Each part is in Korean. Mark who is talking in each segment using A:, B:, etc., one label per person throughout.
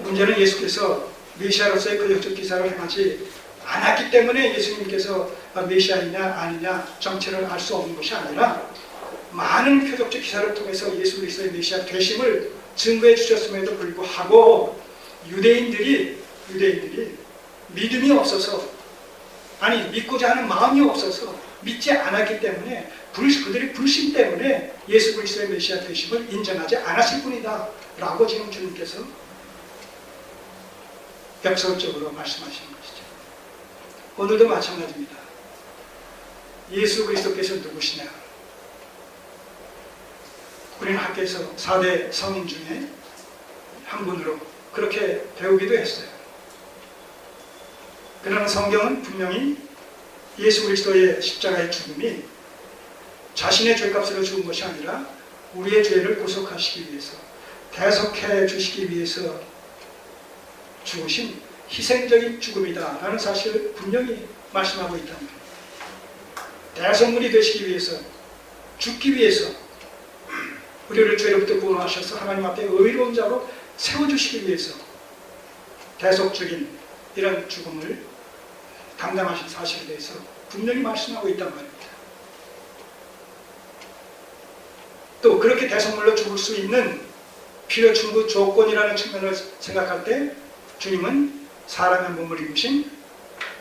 A: 문제는 예수께서 메시아로서의 그 역적 기사를 행하지 않았기 때문에 예수님께서 메시아이냐 아니냐 정체를 알 수 없는 것이 아니라 많은 표적적 기사를 통해서 예수 그리스도의 메시아 되심을 증거해 주셨음에도 불구하고 유대인들이 믿음이 없어서, 아니 믿고자 하는 마음이 없어서 믿지 않았기 때문에 그들의 불신 때문에 예수 그리스도의 메시아 되심을 인정하지 않았을 뿐이다 라고 지금 주님께서 역설적으로 말씀하시는 것이죠. 오늘도 마찬가지입니다. 예수 그리스도께서 누구시냐? 우리는 학교에서 4대 성인 중에 한 분으로 그렇게 배우기도 했어요. 그러나 성경은 분명히 예수 그리스도의 십자가의 죽음이 자신의 죄값으로 죽은 것이 아니라 우리의 죄를 구속하시기 위해서, 대속해 주시기 위해서 죽으신 희생적인 죽음이다 라는 사실을 분명히 말씀하고 있다는 거예요. 대속물이 되시기 위해서, 죽기 위해서 우리를 죄로부터 구원하셔서 하나님 앞에 의로운 자로 세워주시기 위해서 대속적인 이런 죽음을 담당하신 사실에 대해서 분명히 말씀하고 있단 말입니다. 또 그렇게 대속물로 죽을 수 있는 필요 충분 조건이라는 측면을 생각할 때 주님은 사람의 몸을 입으신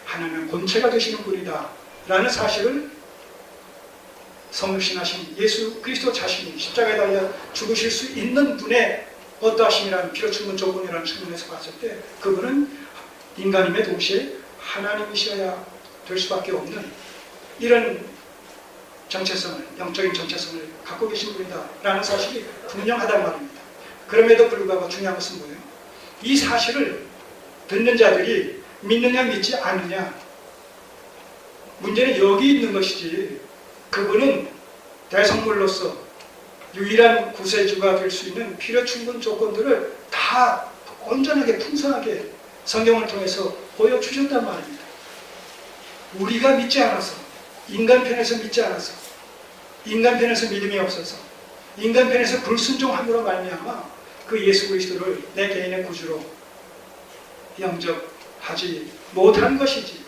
A: 하나님의 본체가 되시는 분이다 라는 사실을 성육신하신 예수 그리스도 자신이 십자가에 달려 죽으실 수 있는 분의 어떠하심이라는 필요 충분 조건이라는 측면에서 봤을 때 그분은 인간임에 동시에 하나님이셔야 될 수밖에 없는 이런 정체성을, 영적인 정체성을 갖고 계신 분이다 라는 사실이 분명하단 말입니다. 그럼에도 불구하고 중요한 것은 뭐예요? 이 사실을 듣는 자들이 믿느냐 믿지 않느냐, 문제는 여기 있는 것이지 그분은 대성물로서 유일한 구세주가 될 수 있는 필요 충분 조건들을 다 온전하게 풍성하게 성경을 통해서 보여주셨단 말입니다. 우리가 믿지 않아서, 인간 편에서 믿지 않아서, 인간 편에서 믿음이 없어서, 인간 편에서 불순종함으로 말미암아 그 예수 그리스도를 내 개인의 구주로 영접하지 못한 것이지,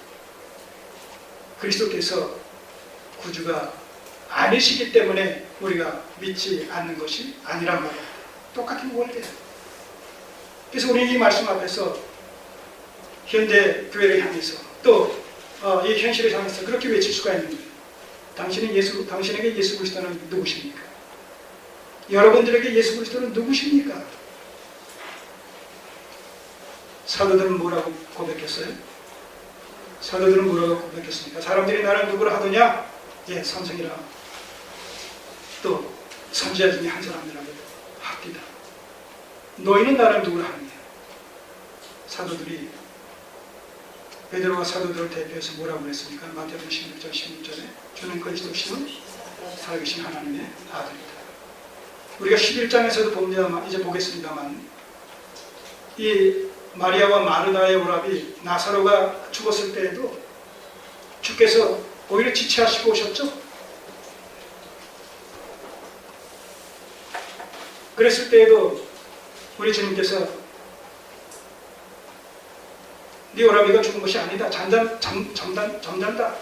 A: 그리스도께서 구주가 아니시기 때문에 우리가 믿지 않는 것이 아니란 말이에요. 똑같은 원리예요. 그래서 우리는 이 말씀 앞에서 현대 교회를 향해서 또 이 현실을 향해서 그렇게 외칠 수가 있는 거예요. 당신에게 예수 그리스도는 누구십니까? 여러분들에게 예수 그리스도는 누구십니까? 사도들은 뭐라고 고백했어요? 사도들은 뭐라고 고백했습니까? 사람들이 나를 누구라 하더냐? 예, 선생이라. 또 선지자 중에 한 사람이라고 합디다. 너희는 나를 누구라 하느냐? 사도들이, 베드로가 사도들을 대표해서 뭐라고 그랬습니까? 마태복음 16장 16절에 주는 그리스도시는 살아계신 하나님의 아들이다. 우리가 11장에서도 봅니다만, 이제 보겠습니다만, 이 마리아와 마르다의 오라비 나사로가 죽었을 때에도 주께서 오히려 지체하시고 오셨죠? 그랬을 때에도 우리 주님께서 네 오라비가 죽은 것이 아니다. 잠잔다.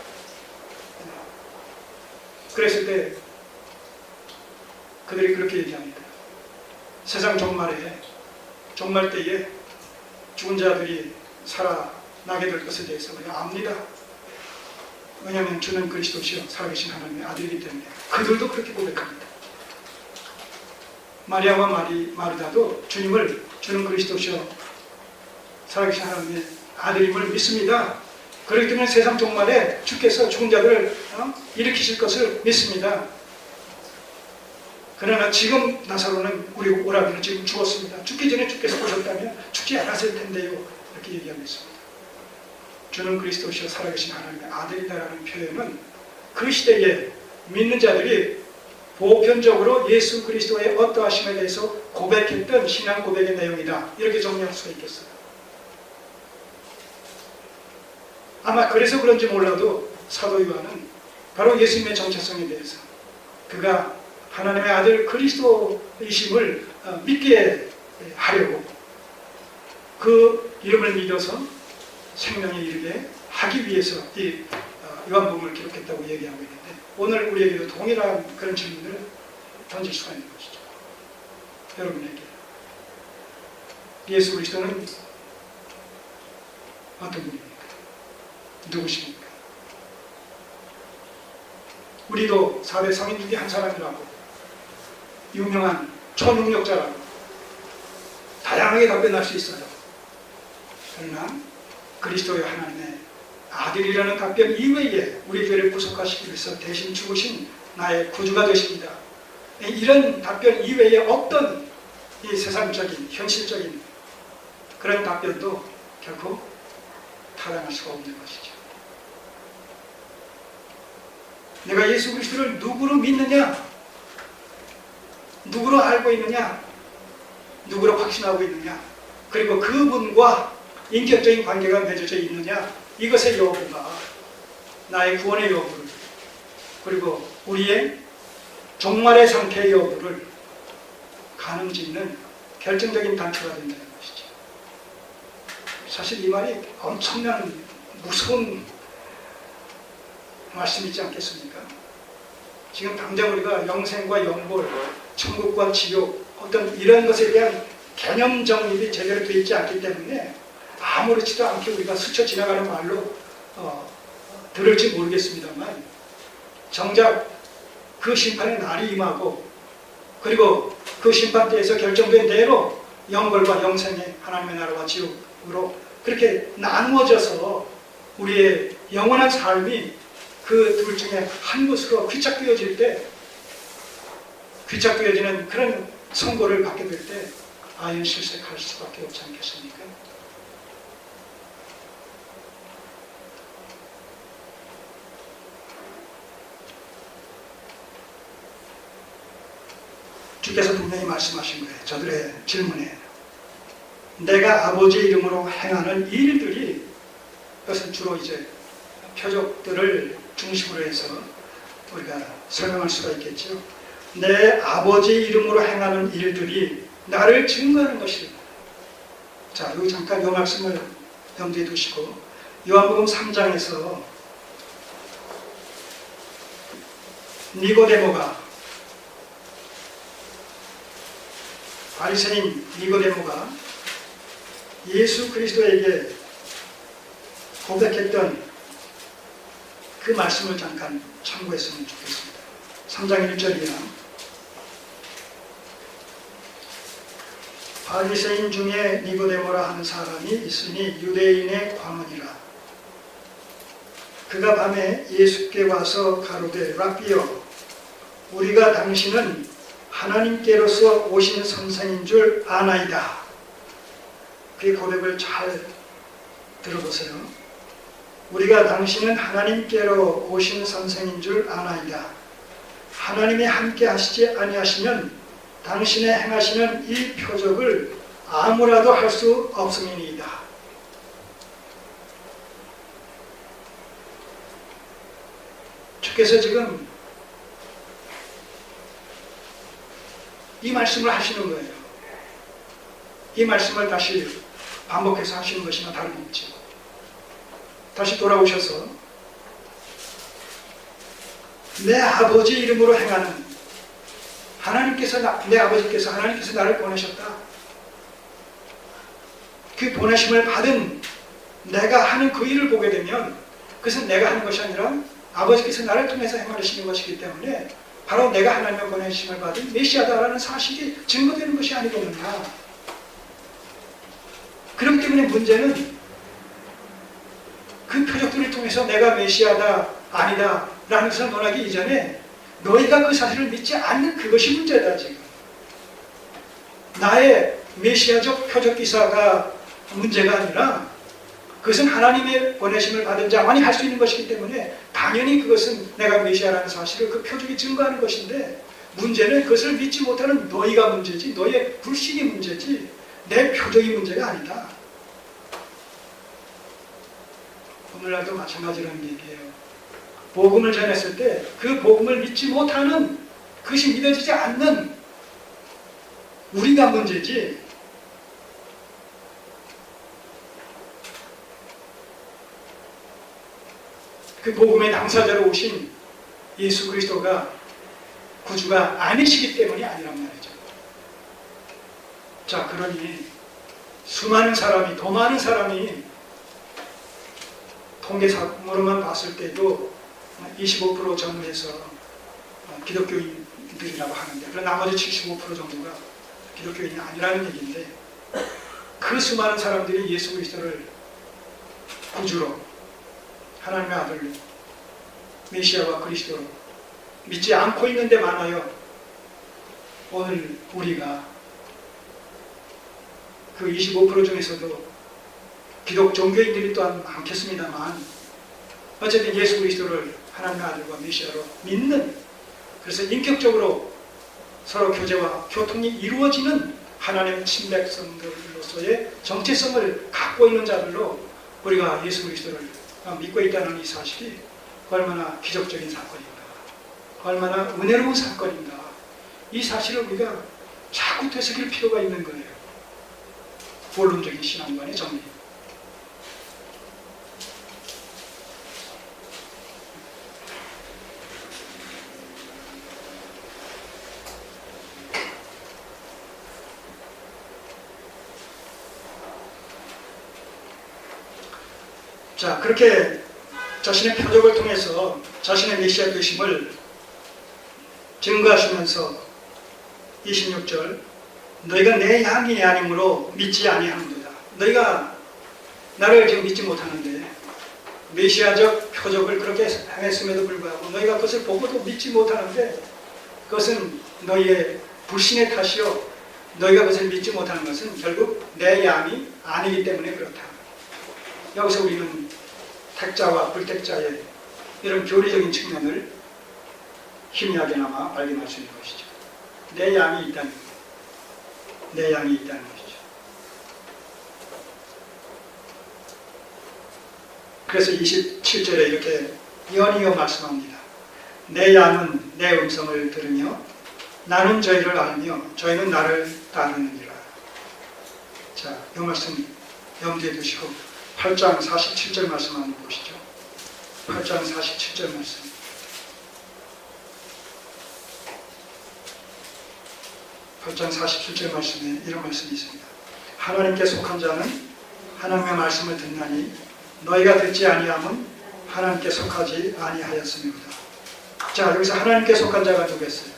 A: 그랬을 때 그들이 그렇게 얘기합니다. 세상 종말 때에 죽은 자들이 살아나게 될 것에 대해서 우리가 압니다. 왜냐하면 주는 그리스도시요 살아계신 하나님의 아들이기 때문에. 그들도 그렇게 고백합니다. 마리아와 마르다도 주는 그리스도시요 살아계신 하나님의 아들임을 믿습니다. 그렇기 때문에 세상 종말에 주께서 죽은 자들을 일으키실 것을 믿습니다. 그러나 지금 나사로는, 우리 오라비는 지금 죽었습니다. 죽기 전에 주께서 보셨다면 죽지 않았을 텐데요. 이렇게 얘기하고 있습니다. 주는 그리스도시요 살아계신 하나님의 아들이다라는 표현은 그 시대에 믿는 자들이 보편적으로 예수 그리스도의 어떠하심에 대해서 고백했던 신앙 고백의 내용이다. 이렇게 정리할 수가 있겠어요. 아마 그래서 그런지 몰라도 사도 요한은 바로 예수님의 정체성에 대해서, 그가 하나님의 아들 그리스도이심을 믿게 하려고 그 이름을 믿어서 생명에 이르게 하기 위해서 이 요한복음을 기록했다고 얘기하고 있는데, 오늘 우리에게도 동일한 그런 질문을 던질 수가 있는 것이죠. 여러분에게 예수 그리스도는 어떤 분입니까? 누구십니까? 우리도 4대 성인 중에 한 사람이라고, 유명한 초능력자라고 다양하게 답변할 수 있어요. 그러나 그리스도의 하나님의 아들이라는 답변 이외에 우리 죄를 구속하시기 위해서 대신 죽으신 나의 구주가 되십니다, 이런 답변 이외에 어떤 이 세상적인 현실적인 그런 답변도 결코 타당할 수가 없는 것이죠. 내가 예수 그리스도를 누구로 믿느냐, 누구로 알고 있느냐, 누구로 확신하고 있느냐, 그리고 그분과 인격적인 관계가 맺어져 있느냐, 이것의 여부가 나의 구원의 여부를, 그리고 우리의 종말의 상태의 여부를 가늠짓는 결정적인 단초가 된다는 것이죠. 사실 이 말이 엄청난 무서운 말씀이지 않겠습니까? 지금 당장 우리가 영생과 영벌, 천국과 지옥, 어떤 이런 것에 대한 개념 정립이 제대로 되어 있지 않기 때문에 아무렇지도 않게 우리가 스쳐 지나가는 말로 들을지 모르겠습니다만, 정작 그 심판의 날이 임하고, 그리고 그 심판대에서 결정된 대로 영벌과 영생의 하나님의 나라와 지옥으로 그렇게 나누어져서 우리의 영원한 삶이 그 둘 중에 한 곳으로 귀착되어질 때, 귀착되어지는 그런 선고를 받게 될 때 아연실색할 수밖에 없지 않겠습니까? 주께서 분명히 말씀하신 거예요. 저들의 질문에 내가 아버지의 이름으로 행하는 일들이, 그것은 주로 이제 표적들을 중심으로 해서 우리가 설명할 수가 있겠죠. 내 아버지의 이름으로 행하는 일들이 나를 증거하는 것입니다. 자, 여기 잠깐 이 말씀을 염두에 두시고, 요한복음 3장에서 니고데모가, 바리새인 니고데모가 예수 그리스도에게 고백했던 그 말씀을 잠깐 참고했으면 좋겠습니다. 3장 1절이나 바리새인 중에 니고데모라 하는 사람이 있으니 유대인의 관원이라. 그가 밤에 예수께 와서 가로되 랍비여, 우리가 당신은 하나님께로서 오신 선생인 줄 아나이다. 그 고백을 잘 들어보세요. 우리가 당신은 하나님께로 오신 선생인 줄 아나이다. 하나님이 함께 하시지 아니하시면 당신의 행하시는 이 표적을 아무라도 할 수 없음이니이다. 주께서 지금 이 말씀을 하시는 거예요. 이 말씀을 다시 반복해서 하시는 것이나 다름없죠. 다시 돌아오셔서 내 아버지 이름으로 행하는, 하나님께서 내 아버지께서 하나님께서 나를 보내셨다. 그 보내심을 받은 내가 하는 그 일을 보게 되면 그것은 내가 하는 것이 아니라 아버지께서 나를 통해서 행하시는 것이기 때문에 바로 내가 하나님의 보내심을 받은 메시아다라는 사실이 증거되는 것이 아니겠느냐. 그렇기 때문에 문제는 그 표적들을 통해서 내가 메시아다 아니다 라는 것을 논하기 이전에 너희가 그 사실을 믿지 않는 그것이 문제다. 지금 나의 메시아적 표적 기사가 문제가 아니라 그것은 하나님의 보내심을 받은 자만이 할 수 있는 것이기 때문에 당연히 그것은 내가 메시아라는 사실을 그 표적이 증거하는 것인데, 문제는 그것을 믿지 못하는 너희가 문제지, 너희의 불신이 문제지 내 표적이 문제가 아니다. 오늘날도 마찬가지라는 얘기예요. 복음을 전했을 때 그 복음을 믿지 못하는, 그것이 믿어지지 않는 우리가 문제지 그 복음의 당사자로 오신 예수 그리스도가 구주가 아니시기 때문이 아니란 말이죠. 자, 그러니 수많은 사람이, 더 많은 사람이 통계상으로만 봤을 때도 25% 전후에서 기독교인들이라고 하는데, 그런 나머지 75% 정도가 기독교인이 아니라는 얘기인데, 그 수많은 사람들이 예수 그리스도를 구주로, 하나님의 아들로, 메시아와 그리스도로 믿지 않고 있는데 많아요. 오늘 우리가 그 25% 중에서도 기독 종교인들이 또한 많겠습니다만, 어쨌든 예수 그리스도를 하나님의 아들과 메시아로 믿는, 그래서 인격적으로 서로 교제와 교통이 이루어지는 하나님의 친백성들로서의 정체성을 갖고 있는 자들로 우리가 예수 그리스도를 믿고 있다는 이 사실이 얼마나 기적적인 사건인가, 얼마나 은혜로운 사건인가, 이 사실을 우리가 자꾸 되새길 필요가 있는 거예요. 본론적인 신앙관의 정리. 자, 그렇게 자신의 표적을 통해서 자신의 메시아 되심을 증거하시면서 26절, 너희가 내 양이 아니므로 믿지 아니하는도다. 너희가 나를 지금 믿지 못하는데, 메시아적 표적을 그렇게 행했음에도 불구하고 너희가 그것을 보고도 믿지 못하는데, 그것은 너희의 불신의 탓이요, 너희가 그것을 믿지 못하는 것은 결국 내 양이 아니기 때문에 그렇다. 여기서 우리는 택자와 불택자의 이런 교리적인 측면을 희미하게나마 발견할 수 있는 것이죠. 내 양이 있다는 것, 내 양이 있다는 것이죠. 그래서 27절에 이렇게 연이어 말씀합니다. 내 양은 내 음성을 들으며 나는 저희를 알며 저희는 나를 따르느니라. 자, 이 말씀 염두에 두시고 8장 47절 말씀 한번 보시죠. 8장 47절 말씀. (8장 47절) 말씀에 이런 말씀이 있습니다. 하나님께 속한 자는 하나님의 말씀을 듣나니 너희가 듣지 아니함은 하나님께 속하지 아니하였음이로다. 자, 여기서 하나님께 속한 자가 누구겠어요?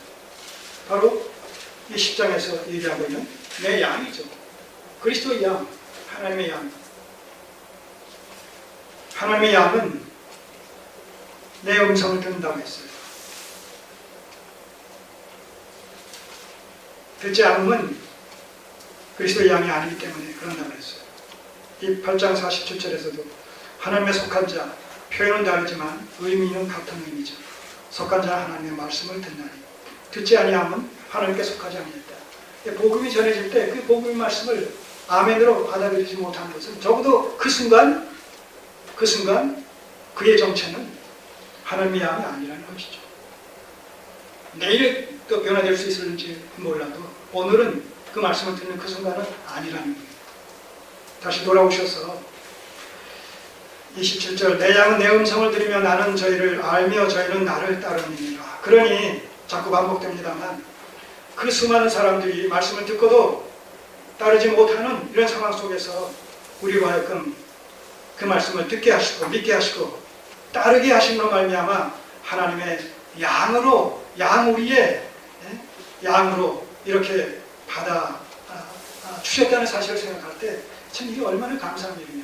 A: 바로 이 10장에서 얘기하고 있는 내 양이죠. 그리스도의 양, 하나님의 양. 하나님의 양은 내 음성을 듣는다고 했어요. 듣지 않으면 그리스도의 양이 아니기 때문에 그런다고 했어요. 이 8장 47절에서도 하나님의 속한 자, 표현은 다르지만 의미는 같은 의미죠. 속한 자 하나님의 말씀을 듣나니 듣지 아니하면 하나님께 속하지 아니했다. 복음이 전해질 때 그 복음의 말씀을 아멘으로 받아들이지 못한 것은 적어도 그 순간 그의 정체는 하나님의 양이 아니라는 것이죠. 내일 또 변화될 수 있을지 몰라도 오늘은 그 말씀을 듣는 그 순간은 아니라는 거예요. 다시 돌아오셔서 27절, 내 양은 내 음성을 들으며 나는 저희를 알며 저희는 나를 따르느니라. 그러니 자꾸 반복됩니다만 그 수많은 사람들이 말씀을 듣고도 따르지 못하는 이런 상황 속에서 우리로 하여금 그 말씀을 듣게 하시고 믿게 하시고 따르게 하심으로 말미암아 하나님의 양으로, 양우리의 양으로 이렇게 받아 주셨다는 사실을 생각할 때 참 이게 얼마나 감사한 일이냐.